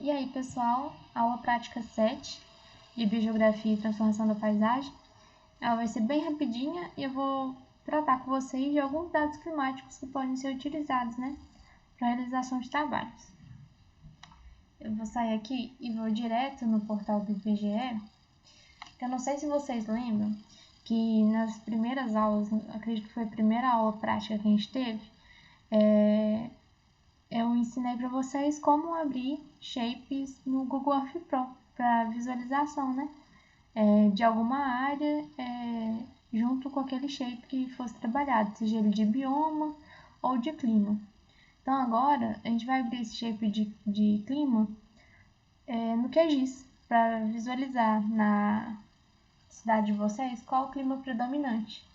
E aí, pessoal, aula prática 7 de Biogeografia e Transformação da Paisagem. Ela vai ser bem rapidinha e eu vou tratar com vocês de alguns dados climáticos que podem ser utilizados, para a realização de trabalhos. Eu vou sair aqui e vou direto no portal do IBGE. Eu não sei se vocês lembram que nas primeiras aulas, acredito que foi a primeira aula prática que a gente teve, eu ensinei para vocês como abrir shapes no Google Earth Pro para visualização, de alguma área junto com aquele shape que fosse trabalhado, seja ele de bioma ou de clima. Então agora a gente vai abrir esse shape de clima no QGIS para visualizar na cidade de vocês qual o clima predominante.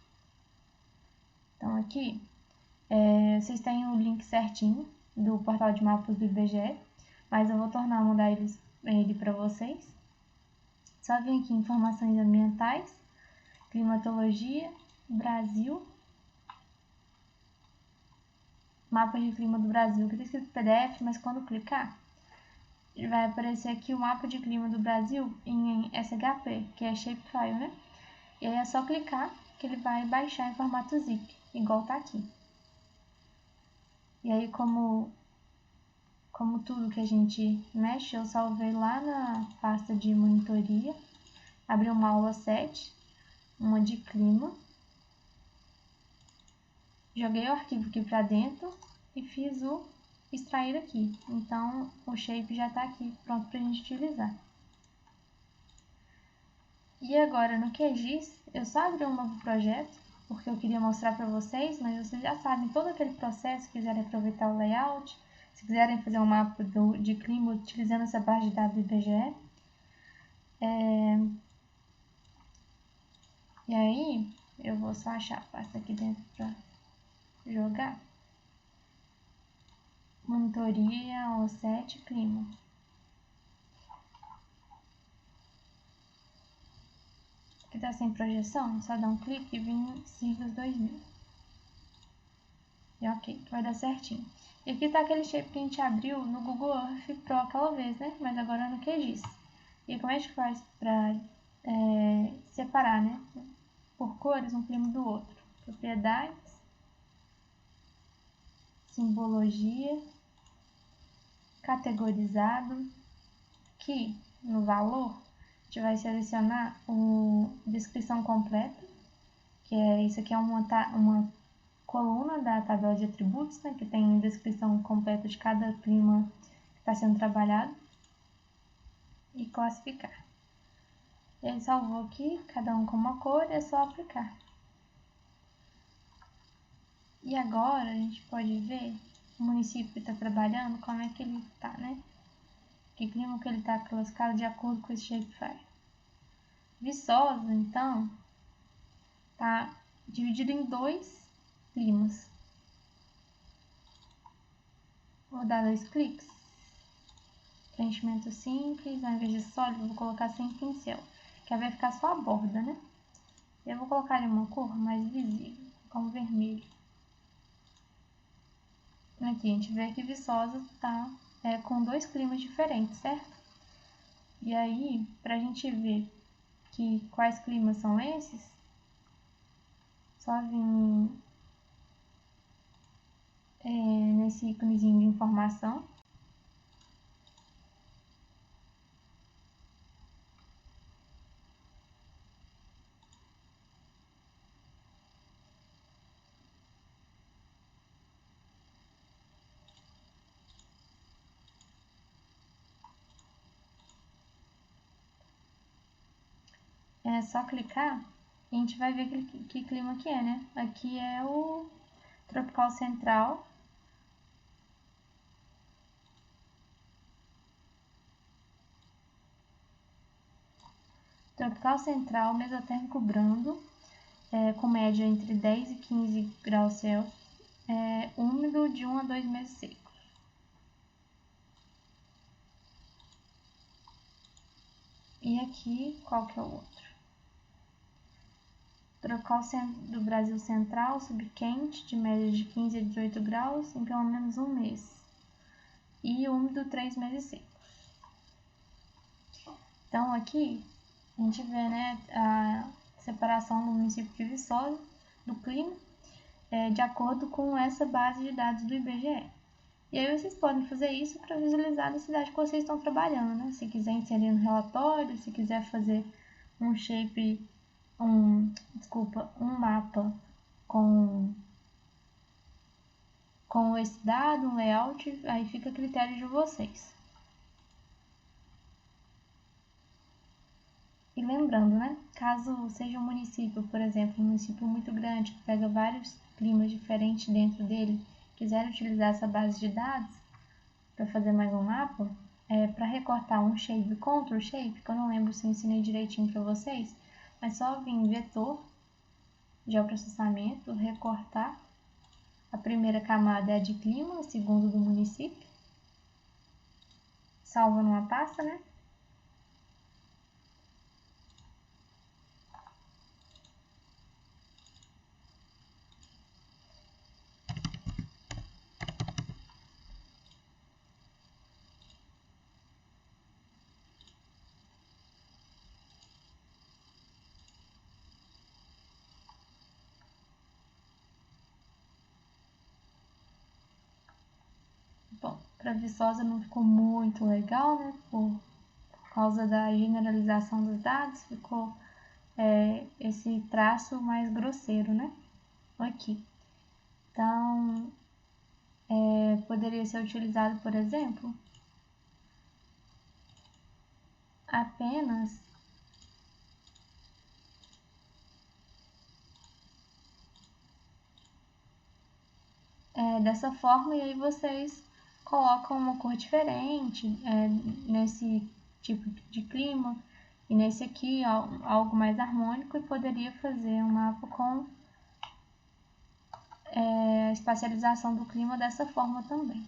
Então aqui vocês têm o link certinho do portal de mapas do IBGE, mas eu vou mandar ele para vocês. Só vir aqui em informações ambientais, climatologia, Brasil, mapa de clima do Brasil, que está escrito PDF, mas quando clicar, vai aparecer aqui o mapa de clima do Brasil em SHP, que é Shapefile, E aí é só clicar que ele vai baixar em formato zip, igual tá aqui. E aí, como tudo que a gente mexe, eu salvei lá na pasta de monitoria, abri uma aula 7, uma de clima, joguei o arquivo aqui para dentro e fiz o extrair aqui. Então, o shape já está aqui pronto para a gente utilizar. E agora, no QGIS, eu só abri um novo projeto, porque eu queria mostrar para vocês, mas vocês já sabem todo aquele processo, se quiserem aproveitar o layout, se quiserem fazer um mapa de clima utilizando essa base de dados do IBGE. E aí, eu vou só achar a pasta aqui dentro para jogar. Monitoria, O7, clima. Aqui tá sem projeção, só dá um clique e vem siglas 2000. E ok, vai dar certinho. E aqui tá aquele shape que a gente abriu no Google Earth Pro aquela vez, mas agora no QGIS. E como é que faz para separar, por cores um clima do outro? Propriedades, simbologia, categorizado, que no valor a gente vai selecionar a descrição completa, que isso aqui é uma coluna da tabela de atributos, que tem descrição completa de cada clima que está sendo trabalhado, e classificar. Ele salvou aqui, cada um com uma cor, é só aplicar. E agora a gente pode ver o município que está trabalhando, como é que ele está, Que clima que ele está classificado de acordo com esse shapefile. Viçosa, então, está dividido em 2 climas. Vou dar 2 cliques. Preenchimento simples, ao invés de sólido, vou colocar sem pincel, que aí vai ficar só a borda, Eu vou colocar ali uma cor mais visível, como vermelho. Aqui a gente vê que Viçosa está com 2 climas diferentes, certo? E aí, para a gente ver quais climas são esses, só vir nesse íconezinho de informação. É só clicar e a gente vai ver que clima que é, Aqui é o tropical central. Tropical central, mesotérmico brando, com média entre 10 e 15 graus Celsius, úmido de 1 a 2 meses secos. E aqui, qual que é o outro? Tropical do Brasil Central, subquente, de média de 15 a 18 graus, em pelo menos um mês. E úmido 3 meses secos. Então, aqui, a gente vê, né, a separação do município de Viçosa, do clima, de acordo com essa base de dados do IBGE. E aí vocês podem fazer isso para visualizar a cidade que vocês estão trabalhando, né? Se quiser inserir no relatório, se quiser fazer um shape, um mapa com esse dado, um layout, aí fica a critério de vocês. E lembrando, né? Caso seja um município, por exemplo, um município muito grande, que pega vários climas diferentes dentro dele, quiser utilizar essa base de dados para fazer mais um mapa, para recortar um shape, Ctrl Shape, que eu não lembro se eu ensinei direitinho para vocês, mas só vir em vetor, geoprocessamento, recortar. A primeira camada é a de clima, a segunda do município. Salva numa pasta, né? Bom, para Viçosa não ficou muito legal, né? Por causa da generalização dos dados, ficou esse traço mais grosseiro, né? Aqui. Então, poderia ser utilizado, por exemplo, apenas dessa forma, e aí vocês colocam uma cor diferente nesse tipo de clima, e nesse aqui algo mais harmônico, e poderia fazer um mapa com a espacialização do clima dessa forma também.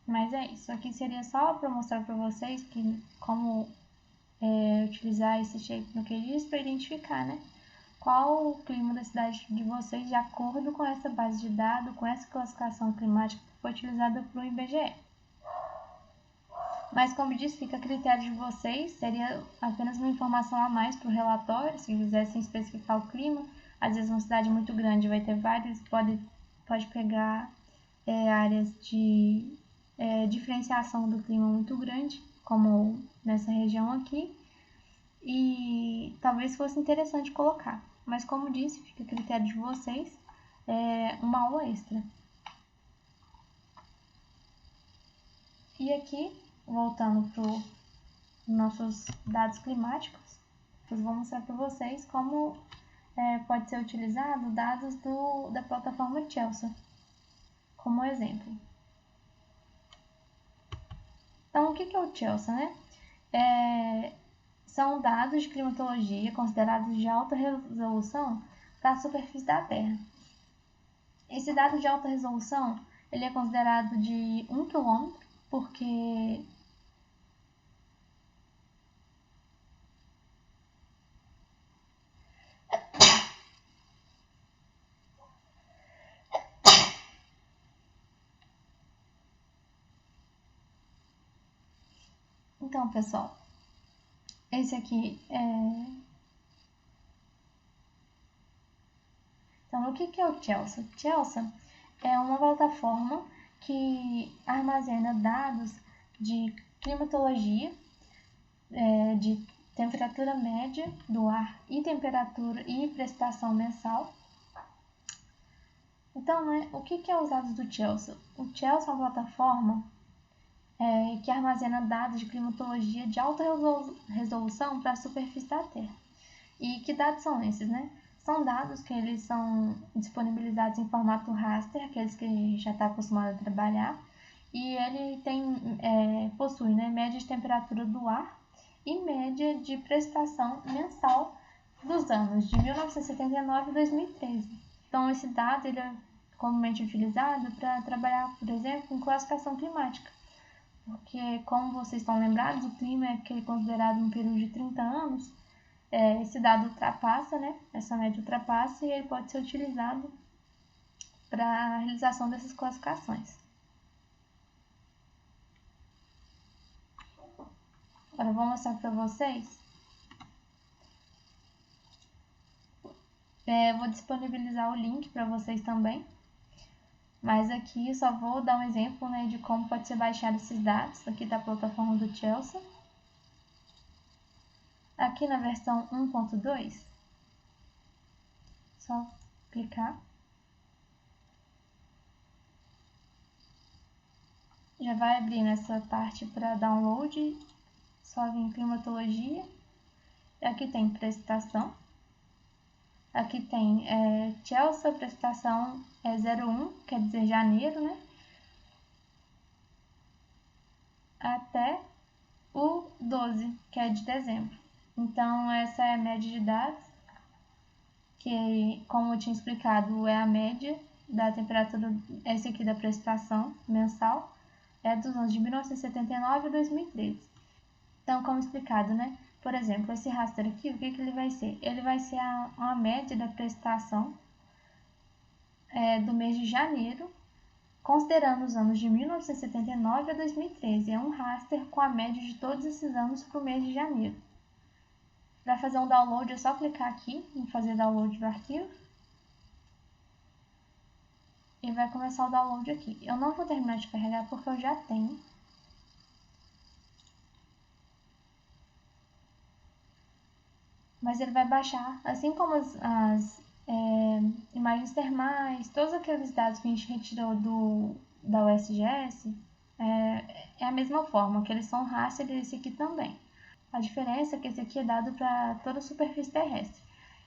Mas é isso, aqui seria só para mostrar para vocês como utilizar esse shape no QGIS para identificar, né? Qual o clima da cidade de vocês de acordo com essa base de dados, com essa classificação climática que foi utilizada para o IBGE. Mas, como disse, fica a critério de vocês, seria apenas uma informação a mais para o relatório, se quisessem especificar o clima. Às vezes uma cidade muito grande vai ter vários, pode pegar áreas de diferenciação do clima muito grande, como nessa região aqui, e talvez fosse interessante colocar. Mas, como disse, fica a critério de vocês, uma aula extra. E aqui, voltando para os nossos dados climáticos, eu vou mostrar para vocês como pode ser utilizado dados da plataforma Chelsea, como exemplo. Então, o que é o Chelsea, né? São dados de climatologia considerados de alta resolução para a superfície da Terra. Esse dado de alta resolução ele é considerado de 1 km, porque então, pessoal, esse aqui Então, o que é o Chelsea? Chelsea é uma plataforma que armazena dados de climatologia, de temperatura média do ar e temperatura e precipitação mensal. Então, né, o que é os dados do Chelsea? O Chelsea é uma plataforma que armazena dados de climatologia de alta resolução para a superfície da Terra. E que dados são esses, né? São dados que eles são disponibilizados em formato raster, aqueles que a gente já está acostumado a trabalhar, e ele possui, né, média de temperatura do ar e média de precipitação mensal dos anos de 1979 e 2013. Então, esse dado ele é comumente utilizado para trabalhar, por exemplo, em classificação climática, porque, como vocês estão lembrados, o clima é considerado um período de 30 anos, esse dado ultrapassa, né? Essa média ultrapassa e ele pode ser utilizado para a realização dessas classificações. Agora eu vou mostrar para vocês. Vou disponibilizar o link para vocês também. Mas aqui eu só vou dar um exemplo, né, de como pode ser baixado esses dados. Aqui da plataforma do Chelsea. Aqui na versão 1.2, só clicar. Já vai abrir nessa parte para download, só vir em climatologia. Aqui tem precipitação. Aqui tem Chelsea, precipitação 01, quer dizer janeiro, né? Até o 12, que é de dezembro. Então, essa é a média de dados, que, como eu tinha explicado, é a média da temperatura, esse aqui da precipitação mensal, é dos anos de 1979 a 2013. Então, como explicado, né? Por exemplo, esse raster aqui, o que ele vai ser? Ele vai ser uma média da precipitação do mês de janeiro, considerando os anos de 1979 a 2013. É um raster com a média de todos esses anos para o mês de janeiro. Para fazer um download, é só clicar aqui em fazer download do arquivo. E vai começar o download aqui. Eu não vou terminar de carregar porque eu já tenho. Mas ele vai baixar, assim como as imagens termais, todos aqueles dados que a gente retirou da USGS, é a mesma forma, que eles são raster e esse aqui também. A diferença é que esse aqui é dado para toda a superfície terrestre,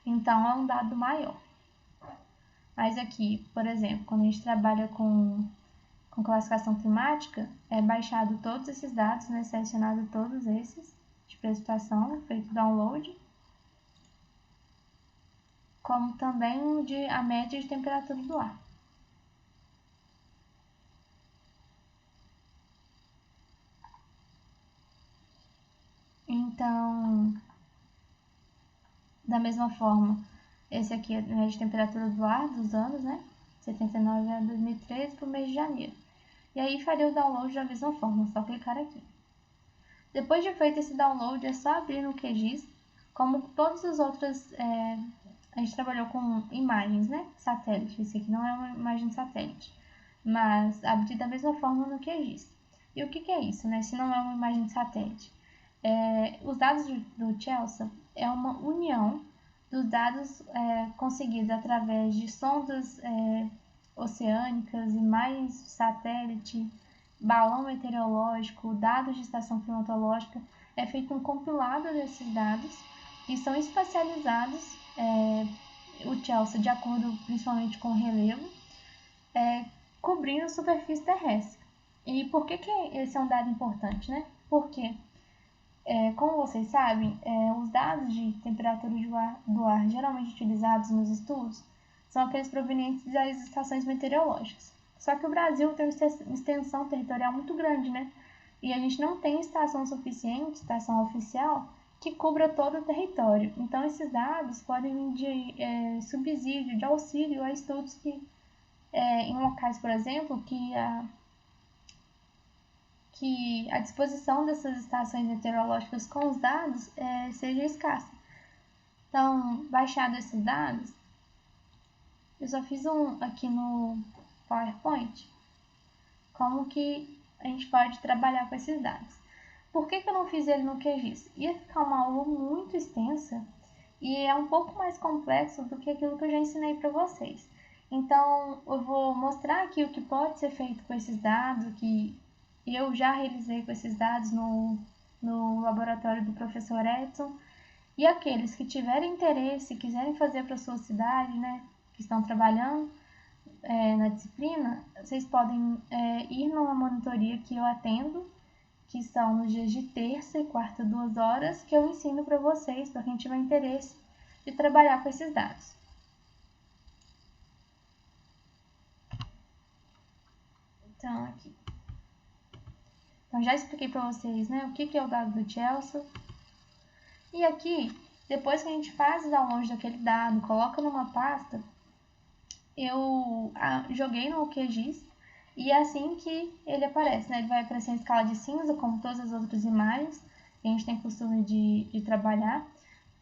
então é um dado maior. Mas aqui, por exemplo, quando a gente trabalha com classificação climática, é baixado todos esses dados, né, selecionado todos esses de precipitação, feito download, como também a média de temperatura do ar. Então, da mesma forma, esse aqui é a média de temperatura do ar dos anos, né? 79 a 2013 para o mês de janeiro. E aí faria o download da mesma forma, só clicar aqui. Depois de feito esse download, é só abrir no QGIS, como todas as outras, a gente trabalhou com imagens, né? Satélite, esse aqui não é uma imagem de satélite, mas abrir da mesma forma no QGIS. E o que é isso, né? Se não é uma imagem de satélite? Os dados do Chelsea é uma união dos dados conseguidos através de sondas oceânicas, imagens de satélite, balão meteorológico, dados de estação climatológica. É feito um compilado desses dados e são espacializados, o Chelsea, de acordo principalmente com o relevo, cobrindo a superfície terrestre. E por que esse é um dado importante, né? Porque como vocês sabem, os dados de temperatura do ar geralmente utilizados nos estudos são aqueles provenientes das estações meteorológicas. Só que o Brasil tem uma extensão territorial muito grande, né? E a gente não tem estação suficiente, estação oficial, que cubra todo o território. Então, esses dados podem vir de subsídio, de auxílio a estudos que, em locais, por exemplo, que a disposição dessas estações meteorológicas com os dados seja escassa. Então, baixado esses dados, eu só fiz um aqui no PowerPoint, como que a gente pode trabalhar com esses dados. Por que eu não fiz ele no QGIS? Ia ficar uma aula muito extensa e é um pouco mais complexo do que aquilo que eu já ensinei para vocês. Então, eu vou mostrar aqui o que pode ser feito com esses dados, que eu já realizei com esses dados no laboratório do professor Edson. E aqueles que tiverem interesse, quiserem fazer para a sua cidade, né, que estão trabalhando na disciplina, vocês podem ir numa monitoria que eu atendo, que são nos dias de terça e quarta, 2 horas, que eu ensino para vocês, para quem tiver interesse de trabalhar com esses dados. Então, aqui. Então, já expliquei para vocês, né, o que é o dado do Chelsea. E aqui, depois que a gente faz o download daquele dado, coloca numa pasta, eu joguei no QGIS e é assim que ele aparece, né? Ele vai aparecer em escala de cinza, como todas as outras imagens, que a gente tem costume de trabalhar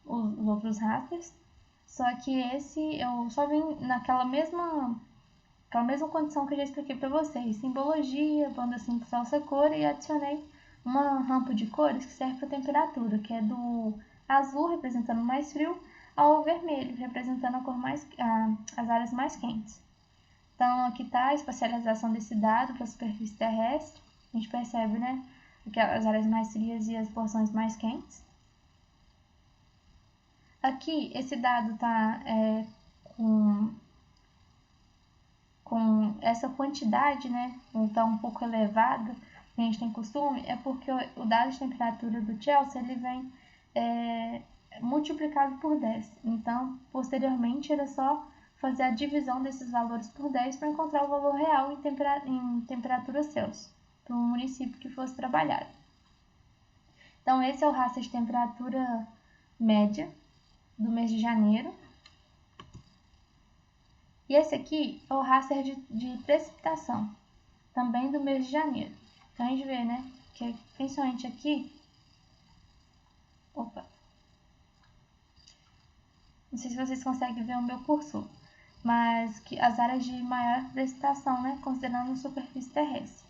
os outros rasters, só que esse eu só vim naquela mesma condição que eu já expliquei para vocês, simbologia, banda simples, salsa cor, e adicionei uma rampa de cores que serve para temperatura, que é do azul representando mais frio ao vermelho representando as áreas mais quentes. Então aqui está a espacialização desse dado para a superfície terrestre. A gente percebe, né, que as áreas mais frias e as porções mais quentes. Aqui esse dado está com essa quantidade, né, então um pouco elevada, que a gente tem costume, é porque o dado de temperatura do Chelsea ele vem multiplicado por 10. Então, posteriormente, era só fazer a divisão desses valores por 10 para encontrar o valor real em temperatura Celsius para o município que fosse trabalhado. Então, esse é o raster de temperatura média do mês de janeiro. E esse aqui é o raster de precipitação, também do mês de janeiro. Então, a gente vê, né, que principalmente aqui... Opa! Não sei se vocês conseguem ver o meu cursor, mas que as áreas de maior precipitação, né, considerando a superfície terrestre.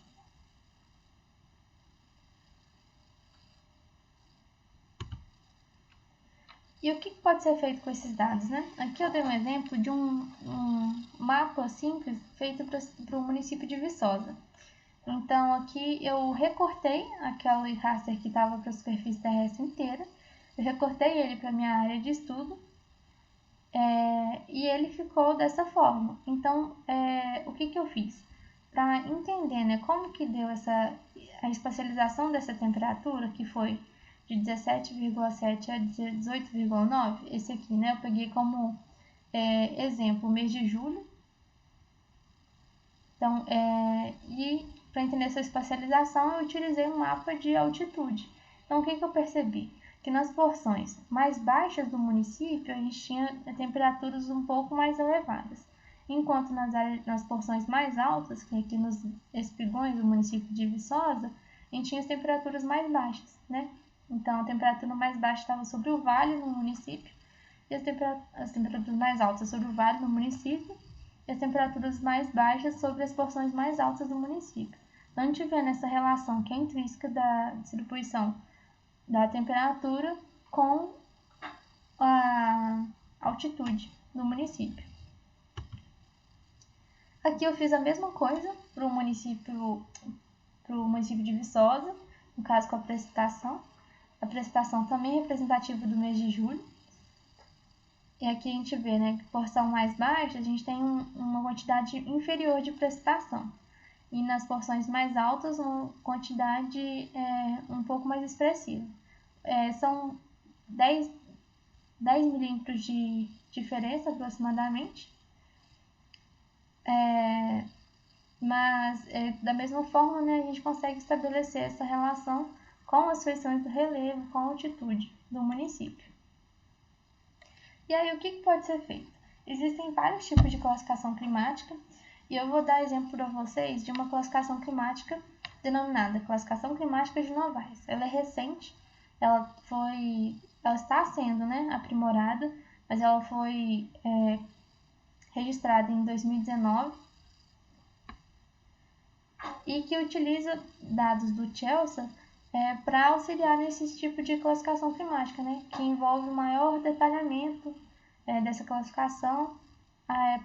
E o que pode ser feito com esses dados, né? Aqui eu dei um exemplo de um mapa simples feito para o município de Viçosa. Então, aqui eu recortei aquele raster que estava para a superfície terrestre inteira, eu recortei ele para a minha área de estudo, e ele ficou dessa forma. Então, o que eu fiz? Para entender, né, como que deu a espacialização dessa temperatura, que foi de 17,7 a 18,9, esse aqui, né, eu peguei como exemplo o mês de julho. Então, e para entender essa espacialização, eu utilizei um mapa de altitude. Então, o que eu percebi? Que nas porções mais baixas do município, a gente tinha temperaturas um pouco mais elevadas. Enquanto nas porções mais altas, que aqui nos espigões do município de Viçosa, a gente tinha as temperaturas mais baixas, né? Então, a temperatura mais baixa estava sobre o vale no município, e as temperaturas mais altas sobre o vale no município, e as temperaturas mais baixas sobre as porções mais altas do município. Então, a gente vê nessa relação que é intrínseca da distribuição da temperatura com a altitude do município. Aqui eu fiz a mesma coisa para o município de Viçosa, no caso com a precipitação. A precipitação também é representativa do mês de julho. E aqui a gente vê, né, que porção mais baixa a gente tem uma quantidade inferior de precipitação. E nas porções mais altas, uma quantidade um pouco mais expressiva. São 10 milímetros de diferença aproximadamente. Mas da mesma forma, né, a gente consegue estabelecer essa relação com as feições do relevo, com a altitude do município. E aí, o que pode ser feito? Existem vários tipos de classificação climática, e eu vou dar exemplo para vocês de uma classificação climática denominada Classificação Climática de Novaes. Ela é recente, ela está sendo, né, aprimorada, mas ela foi registrada em 2019 e que utiliza dados do Chelsea para auxiliar nesse tipo de classificação climática, né, que envolve maior detalhamento dessa classificação,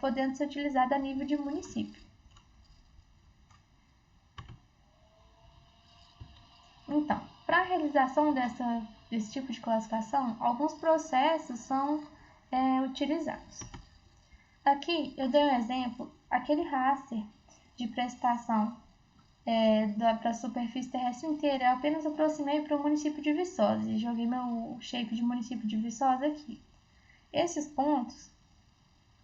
podendo ser utilizada a nível de município. Então, para a realização desse tipo de classificação, alguns processos são utilizados. Aqui eu dei um exemplo, aquele raster de precipitação para a superfície terrestre inteira, eu apenas aproximei para o município de Viçosa e joguei meu shape de município de Viçosa aqui. Esses pontos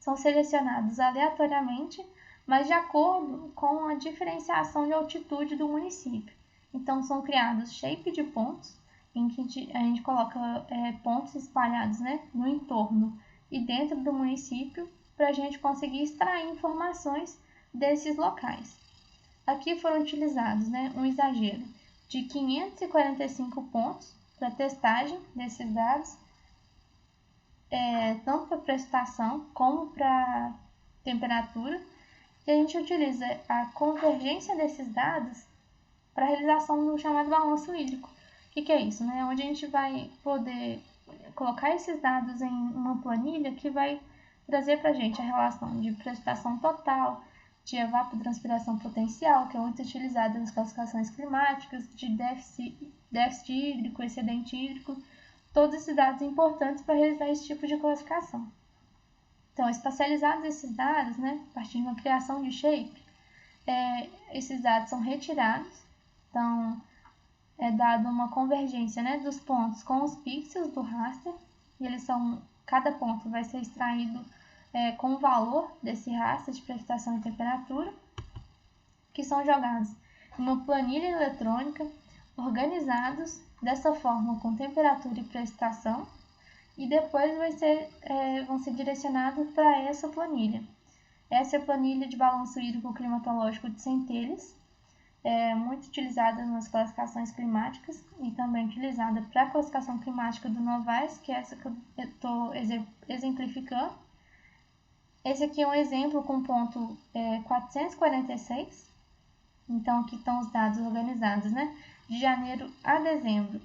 são selecionados aleatoriamente, mas de acordo com a diferenciação de altitude do município. Então, são criados shape de pontos, em que a gente coloca pontos espalhados, né, no entorno e dentro do município, para a gente conseguir extrair informações desses locais. Aqui foram utilizados, né, um exagero de 545 pontos para testagem desses dados, tanto para precipitação como para temperatura, e a gente utiliza a convergência desses dados para a realização do chamado balanço hídrico. O que é isso? Né? Onde a gente vai poder colocar esses dados em uma planilha que vai trazer para a gente a relação de precipitação total, de evapotranspiração potencial, que é muito utilizada nas classificações climáticas, de déficit hídrico, excedente hídrico, todos esses dados importantes para realizar esse tipo de classificação. Então, espacializados esses dados, né, a partir de uma criação de shape, esses dados são retirados, então é dado uma convergência, né, dos pontos com os pixels do raster, e cada ponto vai ser extraído com o valor desse raster de precipitação e temperatura, que são jogados em uma planilha eletrônica, organizados dessa forma com temperatura e precipitação, e depois vão ser direcionados para essa planilha. Essa é a planilha de balanço hídrico climatológico de Centelhes, muito utilizada nas classificações climáticas e também utilizada para a classificação climática do Novaes, que é essa que eu estou exemplificando. Esse aqui é um exemplo com ponto 446, então aqui estão os dados organizados, né? De janeiro a dezembro,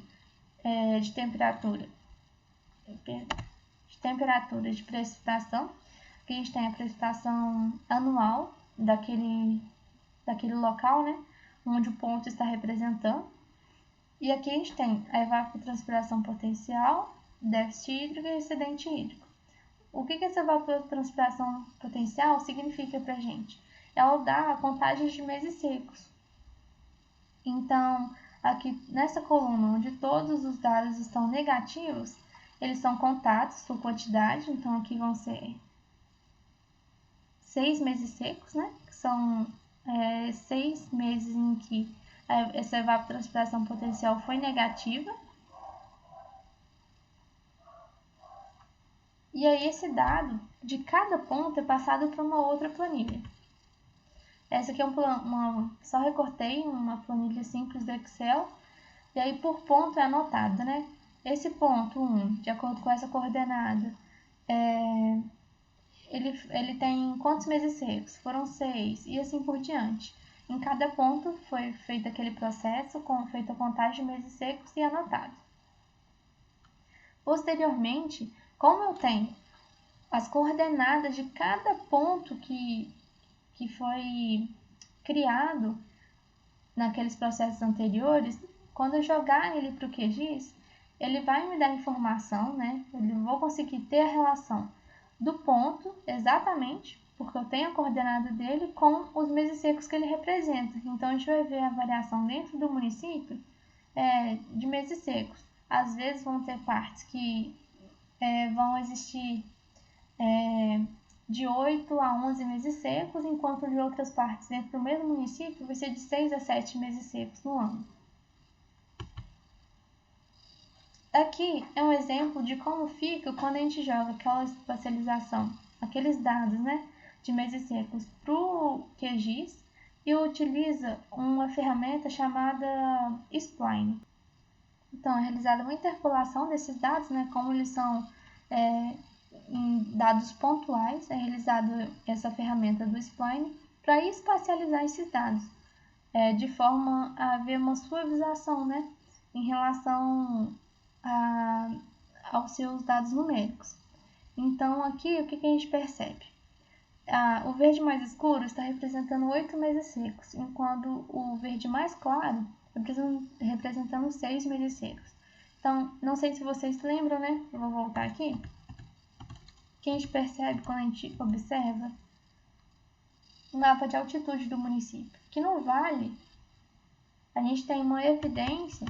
de temperatura de precipitação. Aqui a gente tem a precipitação anual daquele local, né, onde o ponto está representando. E aqui a gente tem a evapotranspiração potencial, déficit hídrico e excedente hídrico. O que essa evapotranspiração potencial significa para a gente? Ela dá a contagem de meses secos. Então, aqui nessa coluna, onde todos os dados estão negativos, eles são contados por quantidade, então aqui vão ser 6 meses secos, né? Que são 6 meses em que essa evapotranspiração potencial foi negativa. E aí esse dado de cada ponto é passado para uma outra planilha. Essa aqui é só recortei uma planilha simples do Excel, e aí por ponto é anotado, né? Esse ponto 1, de acordo com essa coordenada, ele tem quantos meses secos? Foram 6, e assim por diante. Em cada ponto foi feito aquele processo, feita a contagem de meses secos e anotado. Posteriormente, como eu tenho as coordenadas de cada ponto que foi criado naqueles processos anteriores, quando eu jogar ele para o QGIS, ele vai me dar informação, né? Eu vou conseguir ter a relação do ponto exatamente, porque eu tenho a coordenada dele com os meses secos que ele representa. Então, a gente vai ver a variação dentro do município de meses secos. Às vezes vão ter partes que vão existir de 8 a 11 meses secos, enquanto de outras partes dentro do mesmo município vai ser de 6 a 7 meses secos no ano. Aqui é um exemplo de como fica quando a gente joga aquela espacialização, aqueles dados, né, de meses secos para o QGIS e utiliza uma ferramenta chamada Spline. Então, é realizada uma interpolação desses dados, né, como eles são em dados pontuais, é realizada essa ferramenta do Spline para espacializar esses dados, de forma a haver uma suavização, né, em relação aos seus dados numéricos. Então, aqui, o que a gente percebe? O verde mais escuro está representando 8 meses secos, enquanto o verde mais claro representando 6 meses secos. Então, não sei se vocês lembram, né? Eu vou voltar aqui. O que a gente percebe quando a gente observa o mapa de altitude do município? Que no vale, a gente tem uma evidência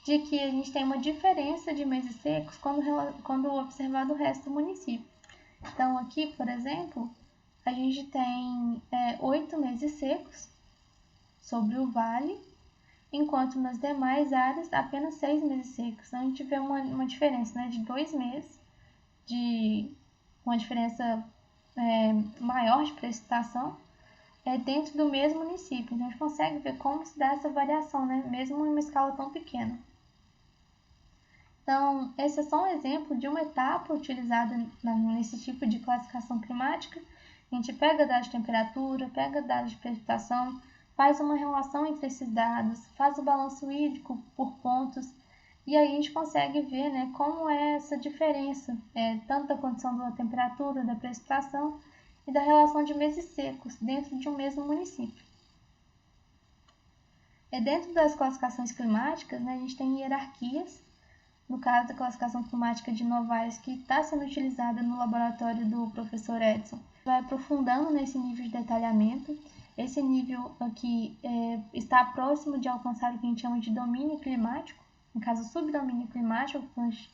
de que a gente tem uma diferença de meses secos quando observado o resto do município. Então, aqui, por exemplo, a gente tem 8 meses secos sobre o vale, enquanto nas demais áreas apenas 6 meses secos. Então, a gente vê uma diferença, né, de 2 meses, de uma diferença maior de precipitação, dentro do mesmo município. Então, a gente consegue ver como se dá essa variação, né? Mesmo em uma escala tão pequena. Então, esse é só um exemplo de uma etapa utilizada nesse tipo de classificação climática. A gente pega dados de temperatura, pega dados de precipitação, faz uma relação entre esses dados, faz o balanço hídrico por pontos, e aí a gente consegue ver, né, como é essa diferença, tanto da condição da temperatura, da precipitação e da relação de meses secos dentro de um mesmo município. Dentro das classificações climáticas, né, a gente tem hierarquias. No caso da classificação climática de Novaes, que está sendo utilizada no laboratório do professor Edson, vai aprofundando nesse nível de detalhamento. Esse nível aqui está próximo de alcançar o que a gente chama de domínio climático, no caso subdomínio climático,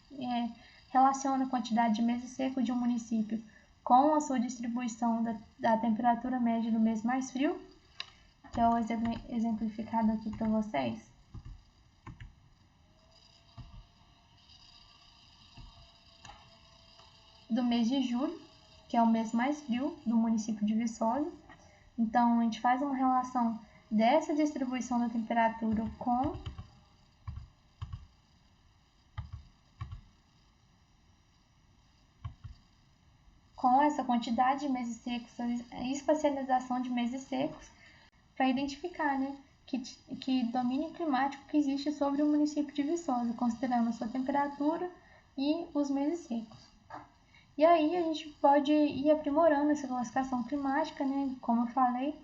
que relaciona a quantidade de meses secos de um município com a sua distribuição da temperatura média do mês mais frio, que é o exemplificado aqui para vocês. Do mês de julho, que é o mês mais frio do município de Viçosa. Então, a gente faz uma relação dessa distribuição da temperatura com essa quantidade de meses secos, a espacialização de meses secos, para identificar, né, que domínio climático que existe sobre o município de Viçosa, considerando a sua temperatura e os meses secos. E aí a gente pode ir aprimorando essa classificação climática, né? Como eu falei,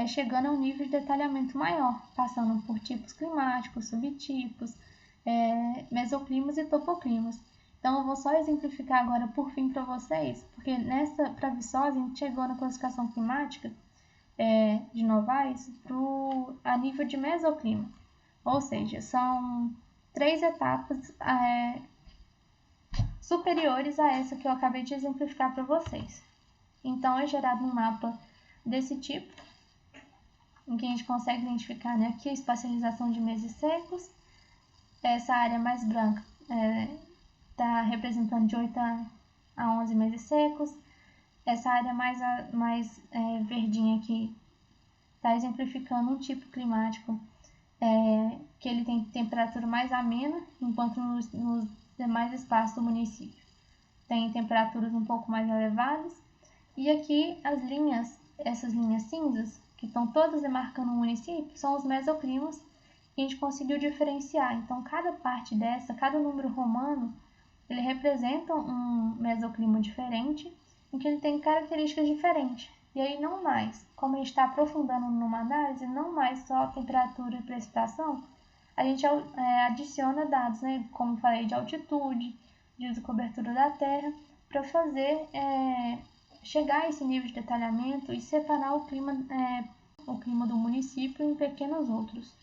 chegando a um nível de detalhamento maior, passando por tipos climáticos, subtipos, mesoclimas e topoclimas. Então eu vou só exemplificar agora por fim para vocês, porque para Viçosa a gente chegou na classificação climática de Novaes a nível de mesoclima, ou seja, são 3 etapas superiores a essa que eu acabei de exemplificar para vocês. Então, é gerado um mapa desse tipo, em que a gente consegue identificar, né, aqui a espacialização de meses secos. Essa área mais branca está representando de 8 a 11 meses secos. Essa área mais verdinha aqui está exemplificando um tipo climático que ele tem temperatura mais amena, enquanto nos demais espaços do município tem temperaturas um pouco mais elevadas. E aqui essas linhas cinzas, que estão todas demarcando o município, são os mesoclimas que a gente conseguiu diferenciar. Então, cada parte cada número romano, ele representa um mesoclima diferente, em que ele tem características diferentes. E aí não mais, como a gente está aprofundando numa análise, não mais só temperatura e precipitação, a gente adiciona dados, né, como falei, de altitude, de cobertura da terra, para fazer chegar a esse nível de detalhamento e separar o clima do município em pequenos outros.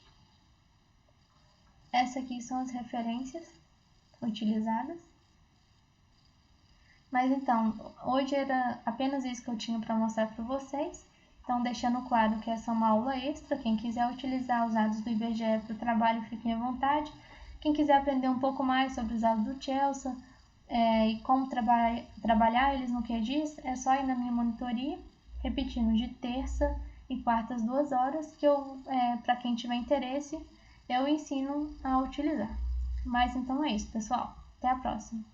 Essas aqui são as referências utilizadas. Mas então, hoje era apenas isso que eu tinha para mostrar para vocês. Então, deixando claro que essa é uma aula extra. Quem quiser utilizar os dados do IBGE para o trabalho, fiquem à vontade. Quem quiser aprender um pouco mais sobre os dados do Chelsea e como trabalhar eles no QGIS, é só ir na minha monitoria, repetindo de terça e quartas 2 horas, que para quem tiver interesse, eu ensino a utilizar. Mas então é isso, pessoal. Até a próxima!